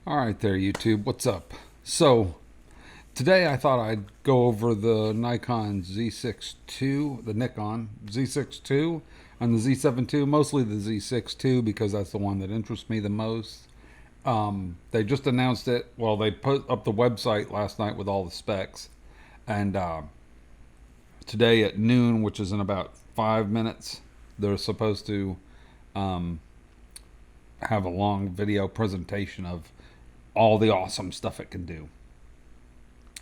All right there, YouTube. What's up? So, today I thought I'd go over the Nikon Z6 II, the Nikon Z6 II, and the Z7 II, mostly the Z6 II because that's the one that interests me the most. They just announced it. Well, they put up the website last night with all the specs. And today at noon, which is in about 5 minutes, they're supposed to um, have a long video presentation of all the awesome stuff it can do.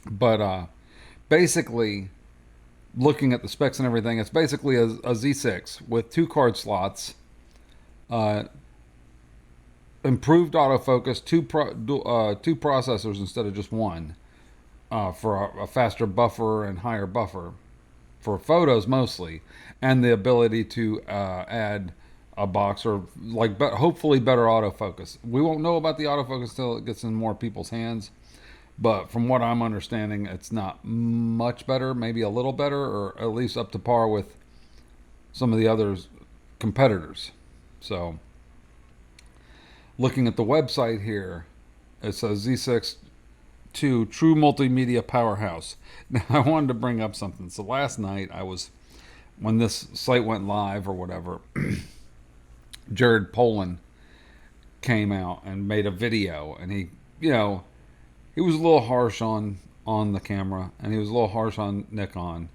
But basically, looking at the specs and everything, it's basically a Z6 with two card slots, uh, improved autofocus, two processors instead of just one, for a faster buffer and higher buffer for photos mostly, and the ability to add a box or like, but hopefully better autofocus. We won't know about the autofocus till it gets in more people's hands, but from what I'm understanding, it's not much better, maybe a little better, or at least up to par with some of the others competitors. So, looking at the website here, it says Z6 II True Multimedia Powerhouse. Now, I wanted to bring up something. So last night when this site went live or whatever, Jared Polin came out and made a video, and he was a little harsh on the camera, and he was a little harsh on Nikon.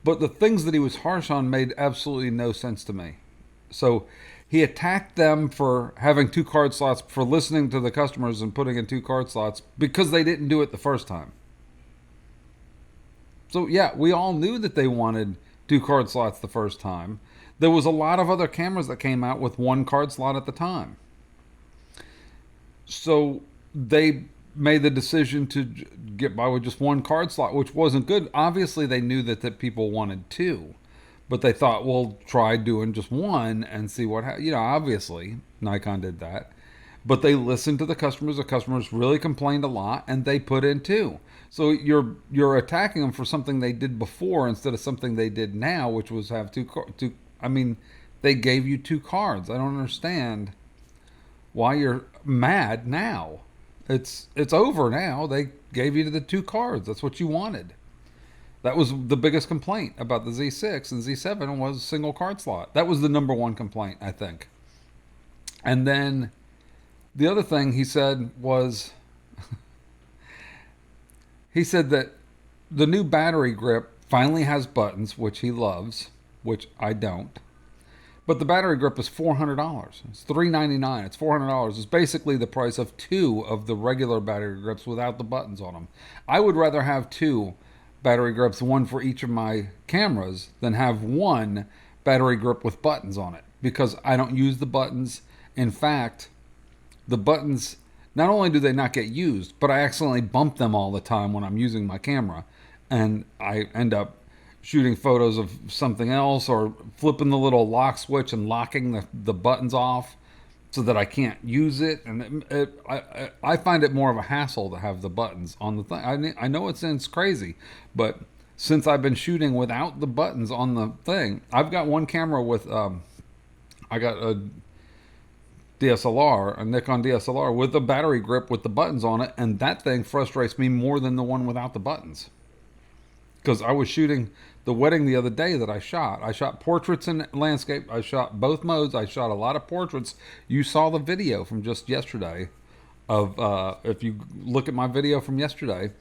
But the things that he was harsh on made absolutely no sense to me. So he attacked them for having two card slots, for listening to the customers and putting in two card slots because they didn't do it the first time. So yeah, we all knew that they wanted two card slots the first time. There was a lot of other cameras that came out with one card slot at the time. So they made the decision to get by with just one card slot, which wasn't good. Obviously, they knew that people wanted two, but they thought, well, try doing just one and see what happens. Obviously, Nikon did that. But they listened to the customers. The customers really complained a lot, and they put in two. So you're attacking them for something they did before instead of something they did now, which was have two. I mean, they gave you two cards. I don't understand why you're mad now. It's over now. They gave you the two cards. That's what you wanted. That was the biggest complaint about the Z6 and Z7 was single card slot. That was the number one complaint, I think. And then the other thing he said was, he said that the new battery grip finally has buttons, which he loves, which I don't. But the battery grip is $400. It's $399. It's $400. It's basically the price of two of the regular battery grips without the buttons on them. I would rather have two battery grips, one for each of my cameras, than have one battery grip with buttons on it, because I don't use the buttons. In fact, the buttons, not only do they not get used, but I accidentally bump them all the time when I'm using my camera, and I end up shooting photos of something else or flipping the little lock switch and locking the buttons off so that I can't use it. And I find it more of a hassle to have the buttons on the thing. I know it sounds crazy, but since I've been shooting without the buttons on the thing, I've got one camera with, I got a DSLR, a Nikon DSLR with a battery grip with the buttons on it, and that thing frustrates me more than the one without the buttons. Because I was shooting the wedding the other day that I shot. I shot portraits and landscape. I shot both modes. I shot a lot of portraits. You saw the video from just yesterday of, if you look at my video from yesterday,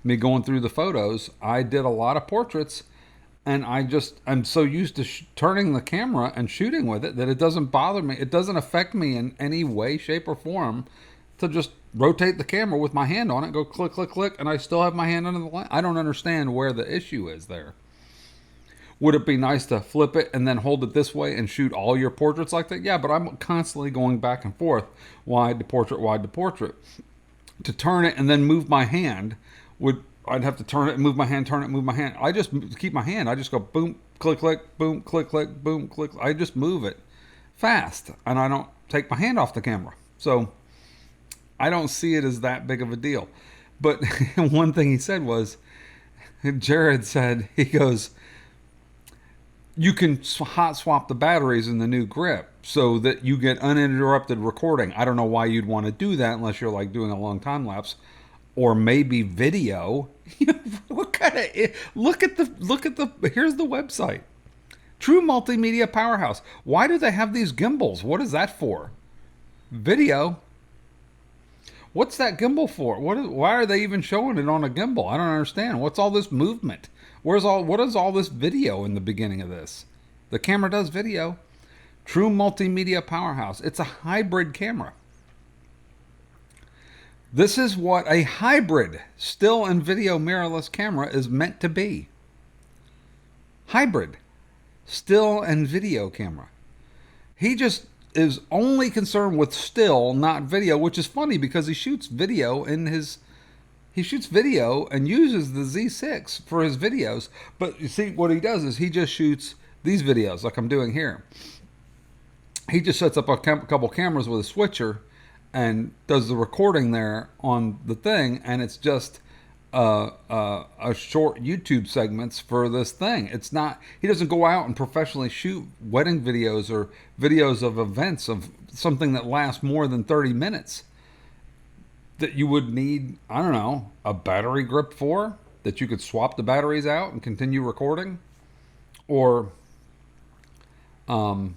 me going through the photos, I did a lot of portraits, and I'm so used to turning the camera and shooting with it that it doesn't bother me. It doesn't affect me in any way, shape, or form to just rotate the camera with my hand on it, go click, click, click, and I still have my hand under the lens. I don't understand where the issue is there. Would it be nice to flip it and then hold it this way and shoot all your portraits like that? Yeah, but I'm constantly going back and forth, wide to portrait, wide to portrait. To turn it and then move my hand, I'd have to turn it and move my hand, turn it, move my hand. I just keep my hand. I just go boom, click, click, boom, click, click, boom, click. I just move it fast, and I don't take my hand off the camera. So I don't see it as that big of a deal. But one thing he said was, Jared said, he goes, You can hot swap the batteries in the new grip so that you get uninterrupted recording. I don't know why you'd want to do that unless you're like doing a long time lapse or maybe video. What kind of look at the here's the website. True multimedia powerhouse. Why do they have these gimbals? What is that for? Video. What's that gimbal for? Why are they even showing it on a gimbal? I don't understand. What's all this movement? What is all this video in the beginning of this? The camera does video. True multimedia powerhouse. It's a hybrid camera. This is what a hybrid still and video mirrorless camera is meant to be. Hybrid still and video camera. He just is only concerned with still, not video, which is funny because he shoots video and uses the Z6 for his videos. But you see, what he does is he just shoots these videos like I'm doing here. He just sets up a couple cameras with a switcher and does the recording there on the thing, and it's just a short YouTube segments for this thing. It's not, he doesn't go out and professionally shoot wedding videos or videos of events of something that lasts more than 30 minutes that you would need, I don't know, a battery grip for, that you could swap the batteries out and continue recording, or a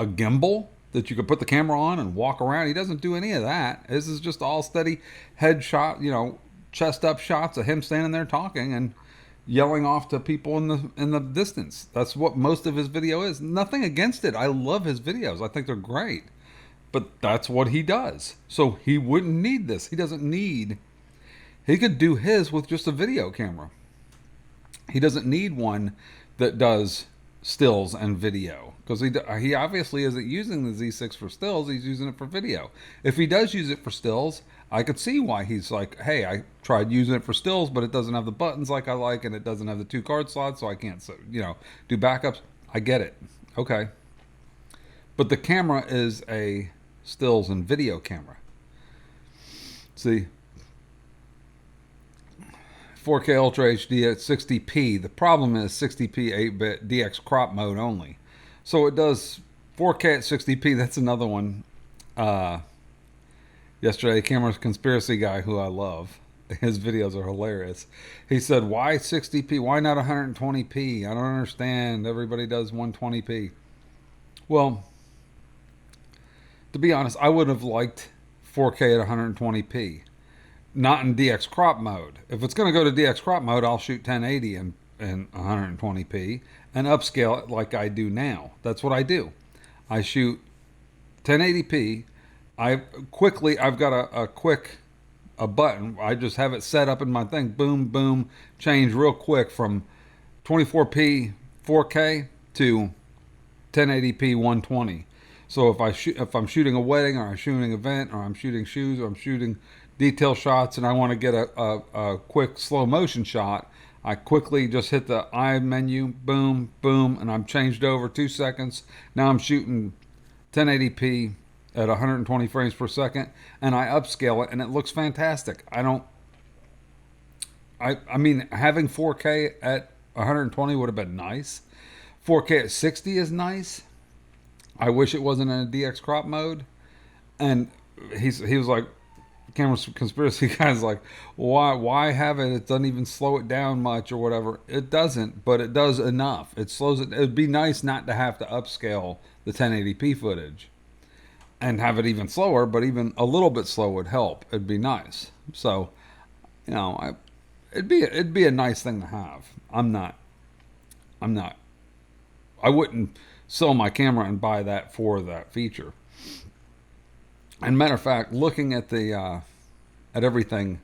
gimbal that you could put the camera on and walk around. He doesn't do any of that. This is just all steady headshot, chest up shots of him standing there talking and yelling off to people in the distance. That's what most of his video is. Nothing against it. I love his videos. I think they're great. But that's what he does. So he wouldn't need this. He could do his with just a video camera. He doesn't need one that does stills and video, because he obviously isn't using the Z6 for stills. He's using it for video. If he does use it for stills, I could see why he's like, hey, I tried using it for stills, but it doesn't have the buttons like I like, and it doesn't have the 2 card slots, so I can't do backups. I get it. Okay. But the camera is a stills and video camera. See, 4K Ultra HD at 60p. The problem is 60p 8-bit DX crop mode only. So it does 4K at 60p. That's another one. Yesterday, camera conspiracy guy who I love, his videos are hilarious. He said, why 60p? Why not 120p? I don't understand. Everybody does 120p. Well, to be honest, I would have liked 4K at 120p. Not in DX crop mode. If it's going to go to DX crop mode, I'll shoot 1080 and 120p and upscale it like I do now. That's what I do. I shoot 1080p. I've got a button. I just have it set up in my thing. Boom, boom, change real quick from 24p 4K to 1080p 120. So if I'm shooting a wedding, or I'm shooting an event, or I'm shooting shoes, or I'm shooting detail shots, and I want to get a quick slow motion shot, I quickly just hit the I menu, boom, boom, and I'm changed over 2 seconds. Now I'm shooting 1080p at 120 frames per second, and I upscale it, and it looks fantastic. I mean, having 4K at 120 would have been nice. 4K at 60 is nice. I wish it wasn't in a DX crop mode. And he was like, camera conspiracy guy's like, why have it? It doesn't even slow it down much or whatever. It doesn't, but it does enough. It slows it. It'd be nice not to have to upscale the 1080p footage and have it even slower, but even a little bit slow would help. It'd be nice. So, it'd be a nice thing to have. I wouldn't sell my camera and buy that for that feature. And matter of fact, looking at at everything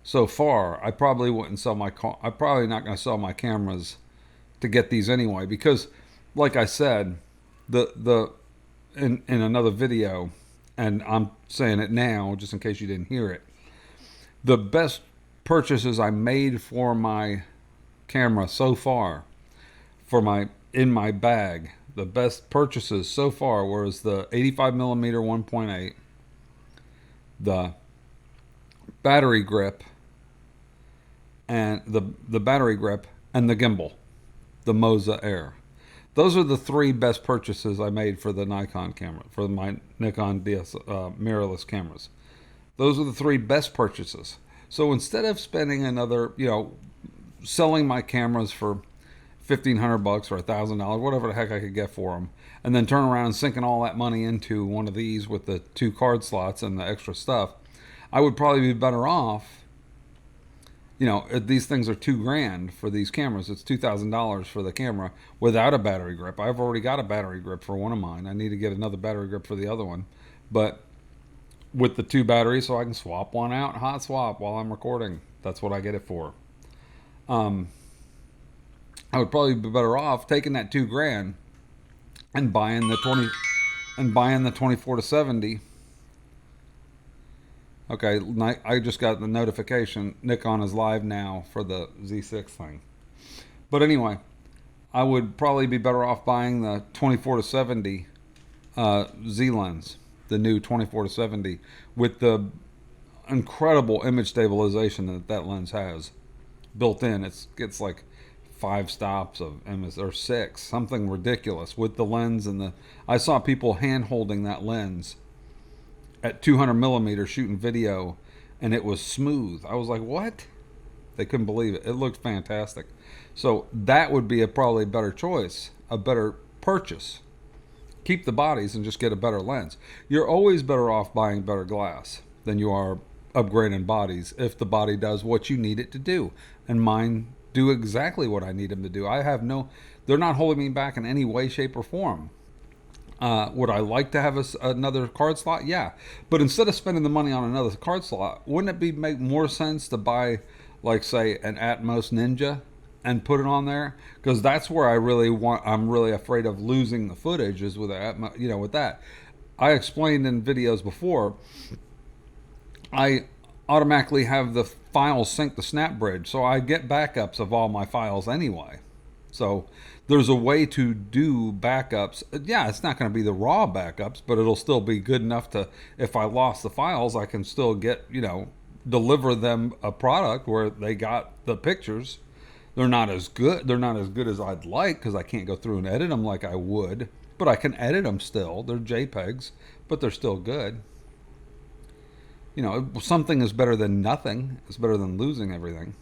so far, I probably wouldn't sell I'm probably not going to sell my cameras to get these anyway, because, like I said, in another video, and I'm saying it now just in case you didn't hear it, the best purchases I made for my camera so far, in my bag, the best purchases so far was the 85mm 1.8, the battery grip, and the battery grip and the gimbal. the Moza Air. Those are the three best purchases I made for the Nikon camera, for my Nikon mirrorless cameras. Those are the three best purchases. So instead of spending another, selling my cameras for $1,500 or $1,000, whatever the heck I could get for them, and then turn around and sinking all that money into one of these with the 2 card slots and the extra stuff, I would probably be better off. These things are $2,000 for these cameras. It's $2,000 for the camera without a battery grip. I've already got a battery grip for one of mine. I need to get another battery grip for the other one, but with the 2 batteries, so I can swap one out, hot swap while I'm recording. That's what I get it for. I would probably be better off taking that $2,000 and buying the 24-70. Okay, I just got the notification. Nikon is live now for the Z6 thing. But anyway, I would probably be better off buying the 24-70 Z lens, the new 24-70, with the incredible image stabilization that lens has built in. It's like 5 stops of image, or 6, something ridiculous with the lens I saw people hand holding that lens at 200 millimeters shooting video, and it was smooth. I was like, what? They couldn't believe it. It looked fantastic. So that would be probably a better choice, a better purchase. Keep the bodies and just get a better lens. You're always better off buying better glass than you are upgrading bodies if the body does what you need it to do. And mine do exactly what I need them to do. They're not holding me back in any way, shape, or form. Would I like to have another card slot? Yeah. But instead of spending the money on another card slot, wouldn't it make more sense to buy, like, say, an Atmos Ninja and put it on there? Because that's where I'm really afraid of losing the footage, is with with that. I explained in videos before, I automatically have the files sync to SnapBridge, so I get backups of all my files anyway. So there's a way to do backups. Yeah, it's not going to be the raw backups, but it'll still be good enough to, if I lost the files, I can still get, deliver them a product where they got the pictures. They're not as good. They're not as good as I'd like, because I can't go through and edit them like I would, but I can edit them still. They're JPEGs, but they're still good. Something is better than nothing. It's better than losing everything.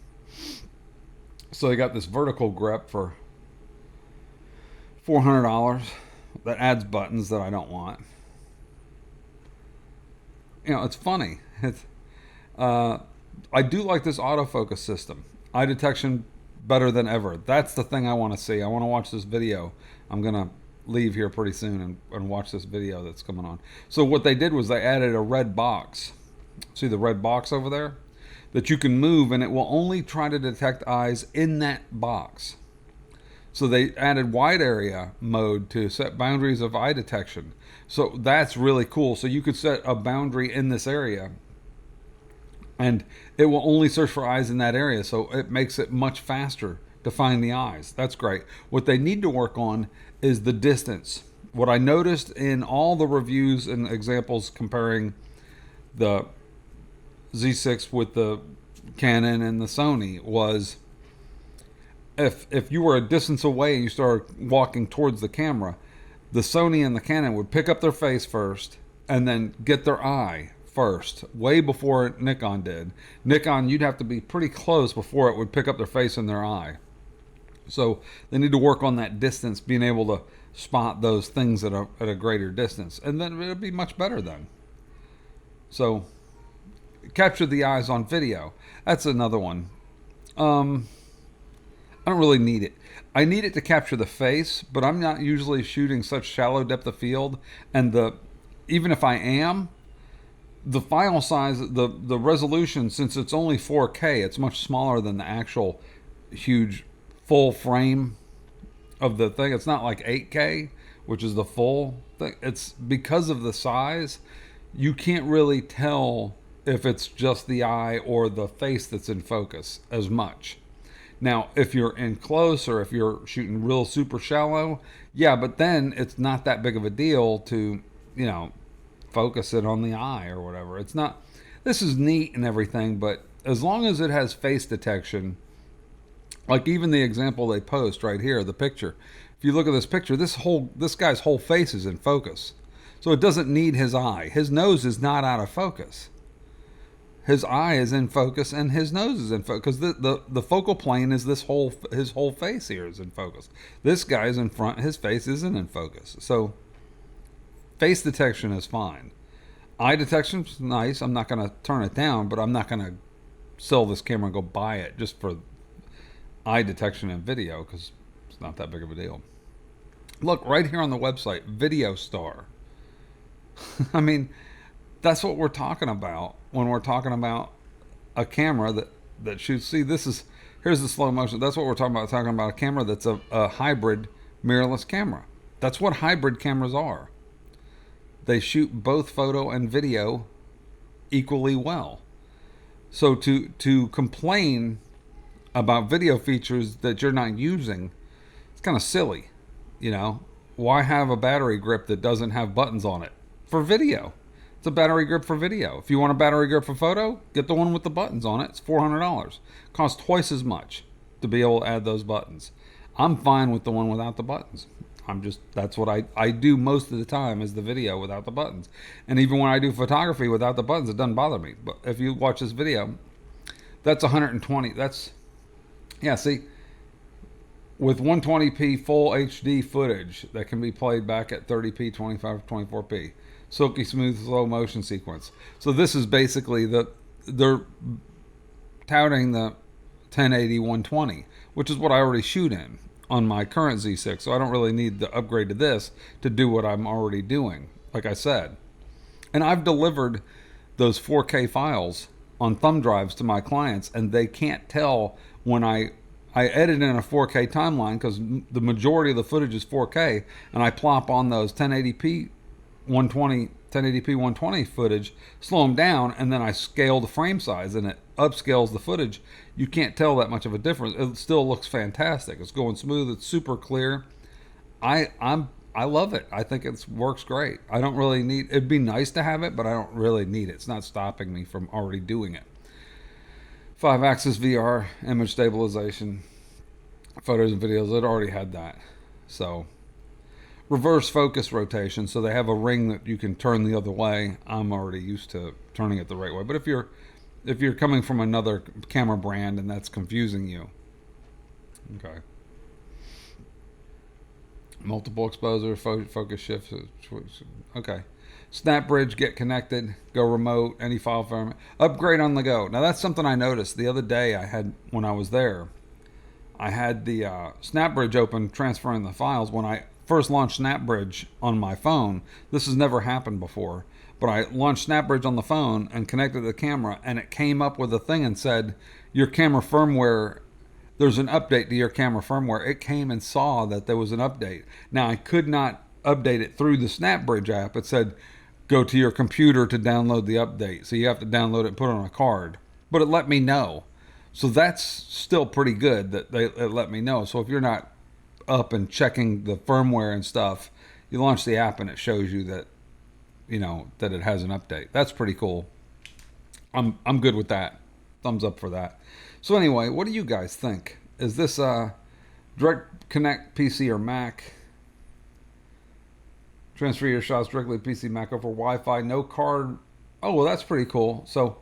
So I got this vertical grip for $400 that adds buttons that I don't want. It's funny. I do like this autofocus system. Eye detection better than ever. That's the thing I want to see. I want to watch this video. I'm going to leave here pretty soon and watch this video that's coming on. So what they did was they added a red box. See the red box over there? That you can move, and it will only try to detect eyes in that box. So they added wide area mode to set boundaries of eye detection. So that's really cool. So you could set a boundary in this area, and it will only search for eyes in that area. So it makes it much faster to find the eyes. That's great. What they need to work on is the distance. What I noticed in all the reviews and examples comparing the Z6 with the Canon and the Sony was, if you were a distance away and you started walking towards the camera, the Sony and the Canon would pick up their face first and then get their eye first, way before Nikon did. Nikon, you'd have to be pretty close before it would pick up their face and their eye. So they need to work on that distance, being able to spot those things at a greater distance, and then it'll be much better then. So capture the eyes on video. That's another one. I don't really need it. I need it to capture the face, but I'm not usually shooting such shallow depth of field, and even if I am, the file size, the resolution, since it's only 4K, it's much smaller than the actual huge full frame of the thing. It's not like 8K, which is the full thing. It's because of the size, you can't really tell if it's just the eye or the face that's in focus as much. Now, if you're in close, or if you're shooting real super shallow, yeah, but then it's not that big of a deal to, focus it on the eye or whatever. It's not, this is neat and everything, but as long as it has face detection, Like even the example they post right here, the picture. If you look at this picture, this guy's whole face is in focus. So it doesn't need his eye. His nose is not out of focus. His eye is in focus and his nose is in focus. Because the focal plane is his whole face here is in focus. This guy's in front, his face isn't in focus. So face detection is fine. Eye detection is nice. I'm not going to turn it down, but I'm not going to sell this camera and go buy it just for eye detection and video, because it's not that big of a deal. Look, right here on the website, Video Star. I mean, that's what we're talking about when we're talking about a camera that shoots. See, here's the slow motion. That's what we're talking about a camera that's a hybrid mirrorless camera. That's what hybrid cameras are. They shoot both photo and video equally well. So to complain about video features that you're not using, it's kind of silly. You know, why have a battery grip that doesn't have buttons on it for video? It's a battery grip for video. If you want a battery grip for photo, get the one with the buttons on it. It's $400. Costs twice as much to be able to add those buttons. I'm fine with the one without the buttons. That's what I do most of the time, is the video without the buttons. And even when I do photography without the buttons, it doesn't bother me. But if you watch this video, that's 120. Yeah, see, with 120p full HD footage that can be played back at 30p, 25, 24p. Silky smooth slow motion sequence. So this is basically they're touting the 1080 120, which is what I already shoot in on my current Z6. So I don't really need the upgrade to this to do what I'm already doing, like I said. And I've delivered those 4K files on thumb drives to my clients, and they can't tell when I edit in a 4K timeline, because the majority of the footage is 4K, and I plop on those 1080p 120 footage, slow them down, and then I scale the frame size, and it upscales the footage. You can't tell that much of a difference. It still looks fantastic. It's going smooth. It's super clear. I love it. I think it works great. I don't really need. It'd be nice to have it, but I don't really need it. It's not stopping me from already doing it. 5-axis VR, image stabilization, photos and videos. It already had that. So reverse focus rotation. So they have a ring that you can turn the other way. I'm already used to turning it the right way. But if you're coming from another camera brand and that's confusing you, okay. Multiple exposure, focus shift. Okay. SnapBridge, get connected, go remote, any file format, upgrade on the go. Now that's something I noticed the other day. When I was there, I had the SnapBridge open, transferring the files. When I first launched SnapBridge on my phone, this has never happened before, but I launched SnapBridge on the phone and connected the camera, and it came up with a thing and said, your camera firmware, there's an update to your camera firmware. It came and saw that there was an update. Now I could not update it through the SnapBridge app. It said, go to your computer to download the update. So you have to download it and put it on a card. But it let me know. So that's still pretty good that it let me know. So if you're not up and checking the firmware and stuff, you launch the app and it shows you that, that it has an update. That's pretty cool. I'm good with that. Thumbs up for that. So anyway, what do you guys think? Is this direct connect PC or Mac? Transfer your shots directly to PC, Mac over Wi-Fi, no card. Oh, well, that's pretty cool. So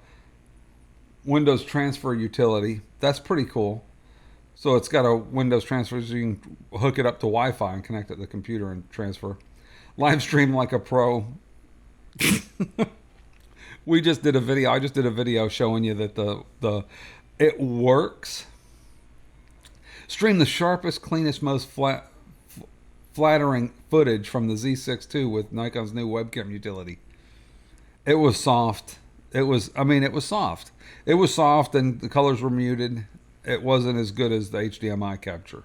Windows transfer utility. That's pretty cool. So it's got a Windows transfer, so you can hook it up to Wi-Fi and connect it to the computer and transfer. Live stream like a pro. We just did a video. I just did a video showing you that it works. Stream the sharpest, cleanest, most flattering footage from the Z6 II with Nikon's new webcam utility. It was soft. It was soft. It was soft and the colors were muted. It wasn't as good as the HDMI capture.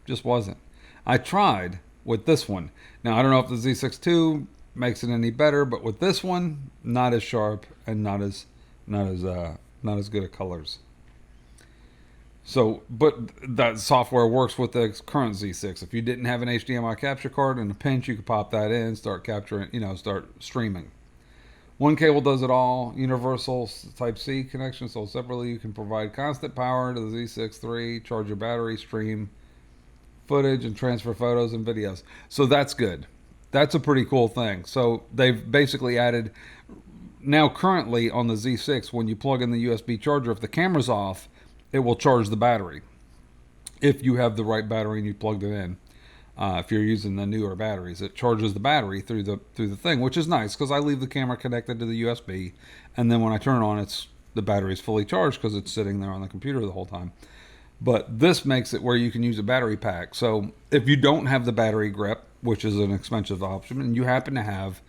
Just wasn't. I tried with this one. Now I don't know if the Z6 II makes it any better, but with this one, not as sharp and not as good at colors. So, but that software works with the current Z6. If you didn't have an HDMI capture card in a pinch, you could pop that in, start capturing, start streaming. One cable does it all. Universal Type C connection sold separately. You can provide constant power to the Z6 III, charge your battery, stream footage, and transfer photos and videos. So that's good. That's a pretty cool thing. So they've basically added, now currently on the Z6, when you plug in the USB charger, if the camera's off, it will charge the battery. If you have the right battery and you plugged it in. If you're using the newer batteries, it charges the battery through the thing, which is nice because I leave the camera connected to the USB, and then when I turn it on, the battery is fully charged because it's sitting there on the computer the whole time. But this makes it where you can use a battery pack. So if you don't have the battery grip, which is an expensive option, and you happen to have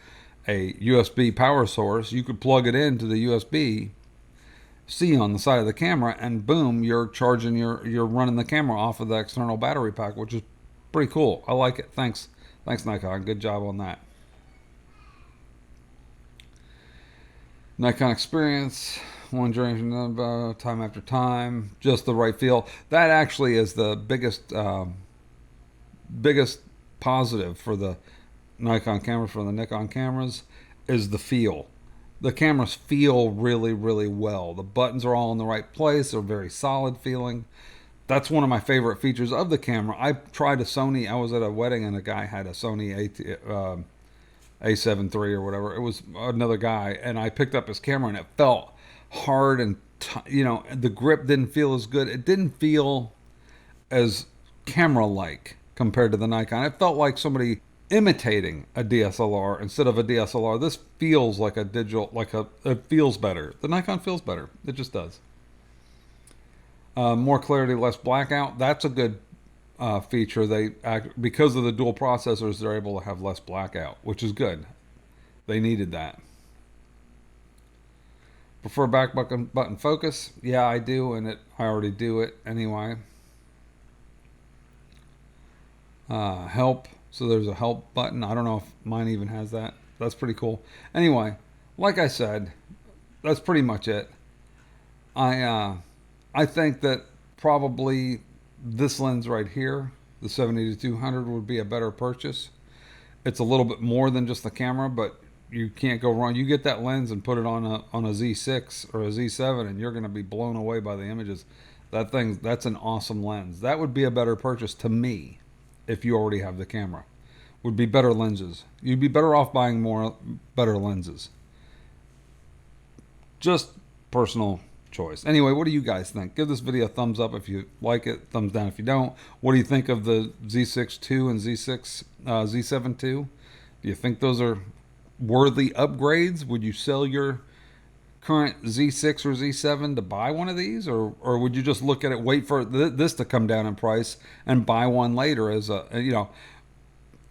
a USB power source, you could plug it into the USB C on the side of the camera, and boom, you're charging you're running the camera off of the external battery pack, which is pretty cool. I like it. Thanks Nikon. Good job on that. Nikon experience, one generation, time after time, just the right feel. That actually is the biggest positive for the Nikon cameras, for the Nikon cameras, is the feel. The cameras feel really, really well. The buttons are all in the right place. They're very solid feeling. That's one of my favorite features of the camera. I tried a Sony. I was at a wedding and a guy had a Sony A7 III or whatever. It was another guy, and I picked up his camera and it felt hard and the grip didn't feel as good. It didn't feel as camera-like compared to the Nikon. It felt like somebody imitating a DSLR instead of a DSLR. This feels like a digital, it feels better. The Nikon feels better. It just does. More clarity, less blackout. That's a good feature. Because of the dual processors, they're able to have less blackout, which is good. They needed that. Prefer back button focus? Yeah, I do, and I already do it anyway. Help. So there's a help button. I don't know if mine even has that. That's pretty cool. Anyway, like I said, that's pretty much it. I think that probably this lens right here, the 70-200, would be a better purchase. It's a little bit more than just the camera, but you can't go wrong. You get that lens and put it on a Z6 or a Z7, and you're going to be blown away by the images. That's an awesome lens. That would be a better purchase to me if you already have the camera. Would be better lenses. You'd be better off buying better lenses. Just personal choice. Anyway, what do you guys think? Give this video a thumbs up if you like it, thumbs down if you don't. What do you think of the Z6 II and Z7 II? Do you think those are worthy upgrades? Would you sell your current Z6 or Z7 to buy one of these, or would you just look at it, wait for this to come down in price and buy one later as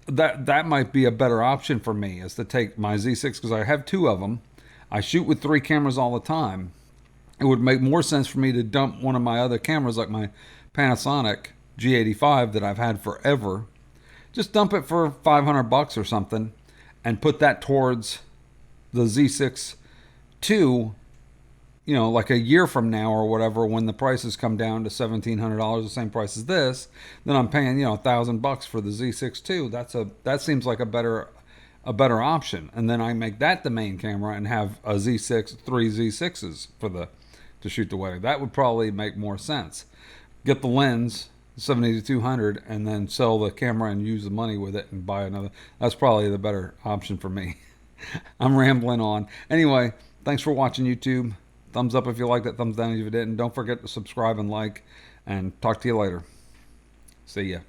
that might be a better option for me, is to take my Z6, because I have two of them. I shoot with 3 cameras all the time. It would make more sense for me to dump one of my other cameras, like my Panasonic G85 that I've had forever. Just dump it for $500 or something and put that towards the Z6 II, like a year from now or whatever, when the prices come down to $1,700, the same price as this, then I'm paying, $1,000 for the Z6 II. That seems like a better option. And then I make that the main camera and have a Z6, 3 Z6s to shoot the wedding. That would probably make more sense. Get the lens, 70-200, and then sell the camera and use the money with it and buy another. That's probably the better option for me. I'm rambling on. Anyway, thanks for watching, YouTube. Thumbs up if you liked it, thumbs down if you didn't. Don't forget to subscribe and like, and talk to you later. See ya.